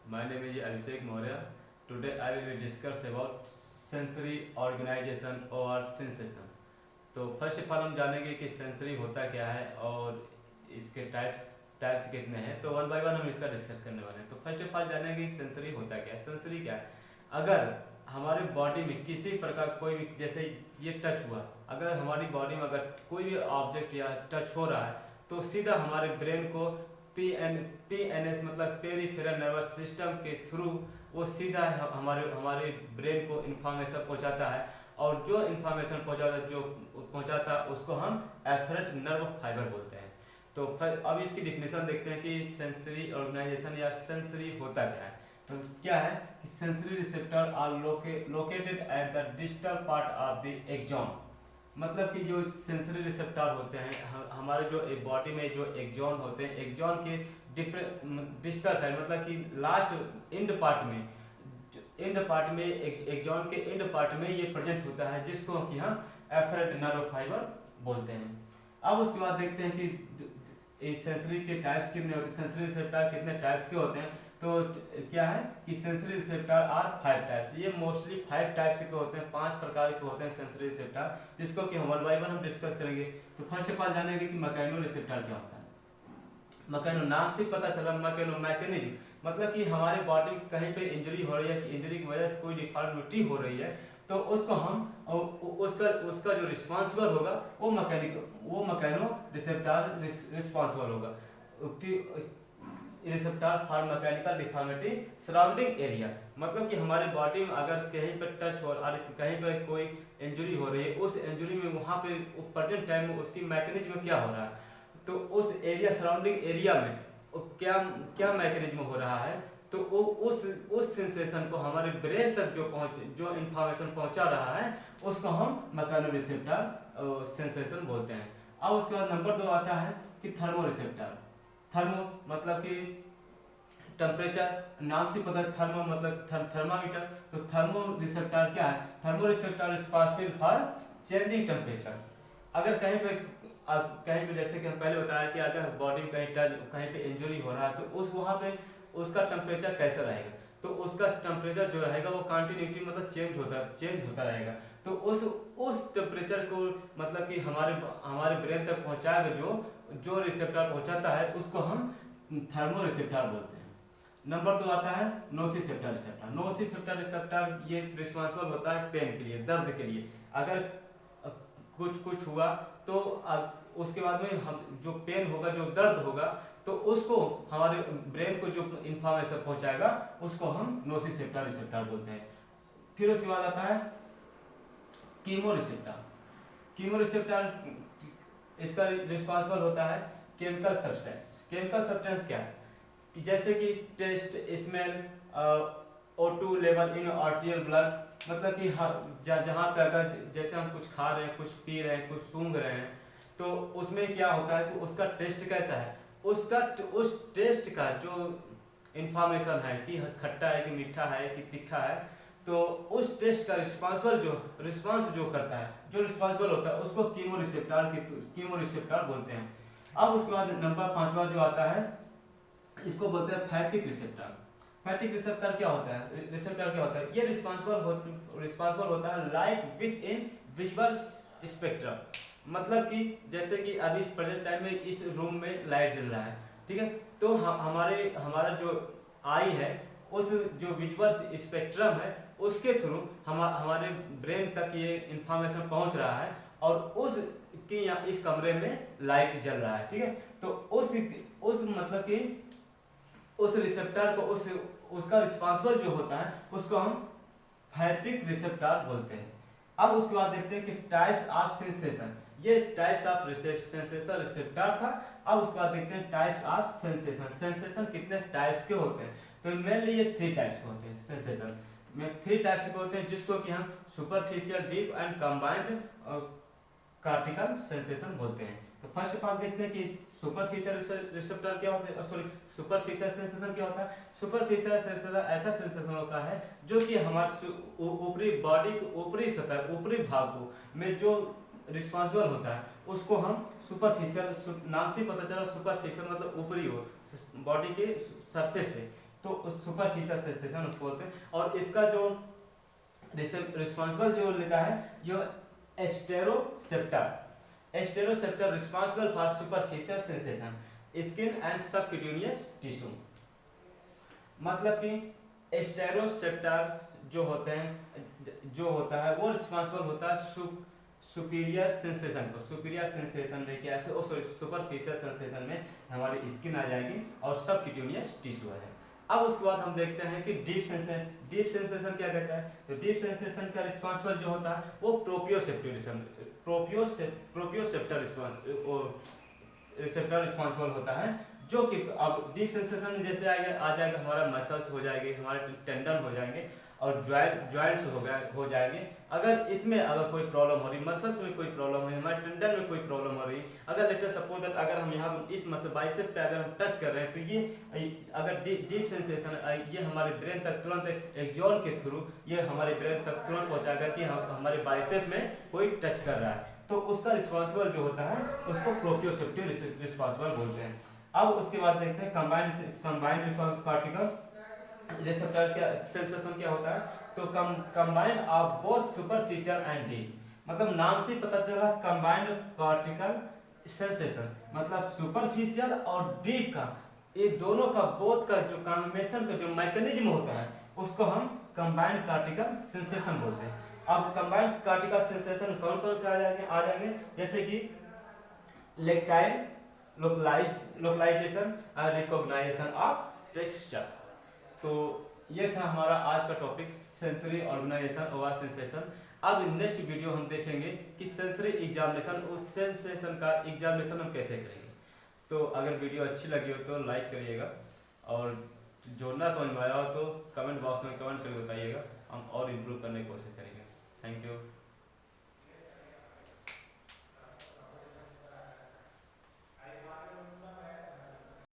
My name is Abhishek Maurya. Today I will discuss about sensory organization or sensation. तो first of all हम जानेंगे कि sensory होता क्या है और इसके टाइप्स कितने हैं। तो वन बाय वन हम इसका डिस्कस करने वाले हैं। तो फर्स्ट ऑफ ऑल जानेंगे कि सेंसरी होता क्या है। सेंसरी क्या है? अगर हमारे बॉडी में किसी प्रकार कोई भी, जैसे ये टच हुआ, अगर हमारी बॉडी में अगर कोई भी ऑब्जेक्ट या टच हो रहा है तो सीधा हमारे ब्रेन को पीएनएस मतलब पेरिफेरल नर्वस सिस्टम के थ्रू वो सीधा हमारे ब्रेन को इंफॉर्मेशन पहुंचाता है, और जो इंफॉर्मेशन पहुंचाता है उसको हम एफरेंट नर्व फाइबर बोलते हैं। तो अब इसकी डिफिनेशन देखते हैं कि सेंसरी ऑर्गेनाइजेशन या सेंसरी होता क्या है। तो क्या है कि sensory receptor are located at the distal part of the axon. मतलब कि जो सेंसरी रिसेप्टर होते हैं हमारे जो बॉडी में जो एक्सॉन होते हैं, एक्सॉन के डिफरेंट डिस्टल साइड मतलब कि लास्ट एंड पार्ट में एक्सॉन के एंड पार्ट में ये प्रेजेंट होता है, जिसको कि हम एफरेंट नर्व फाइबर बोलते हैं। अब उसके बाद देखते हैं कि इस सेंसरी के टाइप्स कितने होते हैं, सेंसरी रिसेप्टर कितने टाइप्स के होते हैं। तो क्या है कि सेंसरी रिसेप्टर आर 5 टाइप्स। ये मोस्टली 5 टाइप्स के होते हैं, 5 प्रकार के होते हैं सेंसरी रिसेप्टर, जिसको कि वन बाय वन हम डिस्कस करेंगे। तो फर्स्ट ऑफ ऑल जानेंगे कि मैकेनो रिसेप्टर क्या होता है। मैकेनो नाम से पता चला, मैकेनिज्म मतलब कि हमारे बॉडी में कहीं पे इंजरी हो रही है, कि इंजरी की वजह से कोई डिफॉर्मिटी हो रही है, तो उसको हम उसका जो रिस्पॉन्सिबल होगा वो मैकेनो रिसेप्टर रिस्पॉन्सिबल होगा। Receptor for mechanical deformity surrounding area, मतलब कि हमारे बॉडी में अगर कहीं पर टच हो और कहीं पर कोई इंजरी हो रही है, उस इंजरी में वहाँ पे प्रेजेंट टाइम में उसकी मैकेनिज्म क्या हो रहा है, तो उस एरिया सराउंडिंग एरिया में क्या क्या मैकेनिज्म हो रहा है, तो उस सेंसेशन को हमारे ब्रेन तक जो इंफॉर्मेशन पहुंचा रहा है उसको हम मैकेनो रिसेप्टर सेंसेशन बोलते हैं। अब उसके बाद नंबर 2 आता है कि थर्मो रिसेप्टर। थर्मो मतलब कि टेम्परेचर, नाम से पता है थर्मो मतलब थर्मामीटर। तो थर्मो रिसेप्टर क्या है? Thermo receptor responsible for changing temperature. अगर कहीं पे जैसे कि हम पहले बताया कि अगर बॉडी में कहीं पे इंजरी हो रहा है तो वहाँ पे उसका टेम्परेचर कैसा रहेगा, तो उसका टेम्परेचर जो रहेगा वो कंटिन्यूटी मतलब चेंज होता रहेगा। तो उस टेम्परेचर को मतलब कि हमारे ब्रेन तक पहुंचाएगा, जो रिसेप्टर पहुंचाता है उसको हम थर्मो रिसेप्टर बोलते हैं। नंबर 2 आता है नोसिसेप्टर रिसेप्टर। नोसिसेप्टर रिसेप्टर ये रिस्पॉन्सिबल होता है पेन के लिए, दर्द के लिए। अगर कुछ हुआ तो उसके बाद में हम जो पेन होगा, जो दर्द होगा, तो उसको हमारे ब्रेन को जो इंफॉर्मेशन पहुंचाएगा उसको हम नोसिसेप्टर रिसेप्टर बोलते हैं। फिर उसके बाद आता है कीमो रिसेप्टर। कीमो रिसेप्टर इसका रिस्पॉन्सिबल होता है केमिकल सब्सटेंस। केमिकल सब्सटेंस क्या है कि जैसे कि taste, smell, O2 level in arterial blood, मतलब कि जहाँ पे अगर जैसे हम कुछ खा रहे हैं, कुछ पी रहे हैं, कुछ सूंघ रहे हैं, तो उसमें क्या होता है कि उसका टेस्ट कैसा है, उस टेस्ट का जो इंफॉर्मेशन है कि खट्टा है कि मीठा है कि तीखा है, तो उस टेस्ट का रिस्पांस जो करता है, जो रिस्पॉन्सिबल होता है उसको कीमो रिसेप्टर बोलते हैं। अब उसके बाद नंबर 5वां जो आता है इसको बोलते हैं फैटिक रिसेप्टर। फैटिक रिसेप्टर क्या होता है? ये रिस्पॉन्सिबल होता है light with in visual spectrum. मतलब कि जैसे कि अभी प्रेजेंट टाइम में इस रूम में लाइट जल रहा है, ठीक है, तो हमारा जो आई है, उस जो विजुअल स्पेक्ट्रम है उसके थ्रू हमारे ब्रेन तक ये इंफॉर्मेशन पहुंच रहा है, और इस कमरे में लाइट जल रहा है, ठीक है। तो उस मतलब कि उस रिसेप्टर को उसका रिस्पॉन्सिबल जो होता है उसको हम फैटिक रिसेप्टर बोलते हैं। अब उसके बाद देखते हैं कि टाइप्स ऑफ सेंसेशन। ये टाइप्स ऑफ सेंसेशन रिसेप्टर था। अब उसके बाद देखते हैं टाइप्स ऑफ सेंसेशन। सेंसेशन कितने टाइप्स के होते हैं? तो मेनली ये 3 टाइप्स के होते हैं। सेंसेशन में 3 टाइप्स के होते हैं, जिसको कि हम superficial, deep and combined cortical sensation बोलते हैं। तो फर्स्ट ऑफ ऑल देखते हैं कि सुपरफिशियल रिसेप्टर क्या होता है, सॉरी सुपरफिशियल सेंसेशन क्या होता है। सुपरफिशियल सेंसेशन ऐसा सेंसेशन होता है जो कि हमारे ऊपरी बॉडी के ऊपरी सतह, ऊपरी भाग को में जो रिस्पॉन्सिबल होता है उसको हम सुपरफिशियल, नाम से पता चला सुपरफिशियल मतलब ऊपरी हो, बॉडी के सरफेस पे। तो उस सुपरफिशियल सेंसेशन उसको बोलते हैं। और इसका जो रिस्पॉन्सिबल जो लेता है ये exteroceptor responsible for superficial sensation skin and subcutaneous tissue. मतलब कि एस्टेरोसेप्टर्स जो होते हैं जो होता है वो रिस्पॉन्सिबल होता है सुपीरियर सेंसेशन को। सुपीरियर सेंसेशन में क्या है, सुपरफिशियल सेंसेशन में हमारी स्किन आ जाएगी और सबक्यूटेनियस टिश्यू आ जाएगा। अब उसके बाद हम देखते हैं कि डीप सेंसेशन क्या कहता है। तो डीप सेंसेशन का रिस्पॉन्सिबल जो होता है वो प्रोपियोसेप्टर रिस्पॉन्सिबल होता है, जो कि अब डीप सेंसेशन में जैसे आ जाएगा हमारा मसल्स हो जाएंगे, हमारे टेंडन हो जाएंगे और ज्वाइंट्स हो जाएंगे। अगर इसमें अगर कोई प्रॉब्लम हो रही, मसल्स में कोई प्रॉब्लम हो रही, हमारे टेंडन में कोई प्रॉब्लम हो रही, अगर लेट अस सपोज दैट अगर हम यहाँ इस मसल बाइसेप पे अगर हम टच कर रहे हैं तो ये अगर डीप सेंसेशन ये हमारे ब्रेन तक तुरंत एक जॉन के थ्रू ये हमारे ब्रेन तक तुरंत पहुँचाएगा कि हमारे बाइसेप में कोई टच कर रहा है, तो उसका रिस्पॉन्सिबल जो होता है उसको प्रोप्रियोसेप्टिव रिस्पॉन्सिबल बोलते हैं। अब उसके बाद देखते हैं कंबाइंड कॉर्टिकल रिसेप्टर क्या सेंसेशन क्या होता है। तो combined of both superficial and deep, मतलब नाम से पता चला कंबाइंड कॉर्टिकल सेंसेशन मतलब सुपरफिशियल और डीप का ये दोनों का बोथ का जो कॉम्बिनेशन का जो मैकेनिज्म होता है उसको हम कंबाइंड कॉर्टिकल सेंसेशन बोलते हैं। अब कंबाइंड कॉर्टिकल सेंसेशन कौन कौन से आ जाएंगे जैसे कि लेक्टाइल लोकलाइजेशन और रिकॉग्नाइजेशन ऑफ टेक्सचर। तो ये था हमारा आज का टॉपिक सेंसरी ऑर्गेनाइजेशन और सेंसेशन। अब नेक्स्ट वीडियो हम देखेंगे कि सेंसरी एग्जामिनेशन उस सेंसेशन का एग्जामिनेशन हम कैसे करेंगे। तो अगर वीडियो अच्छी लगी हो तो लाइक करिएगा और जो ना समझ में आया हो तो कमेंट बॉक्स में कमेंट करके बताइएगा, हम और इम्प्रूव करने की कोशिश करेंगे। Thank you.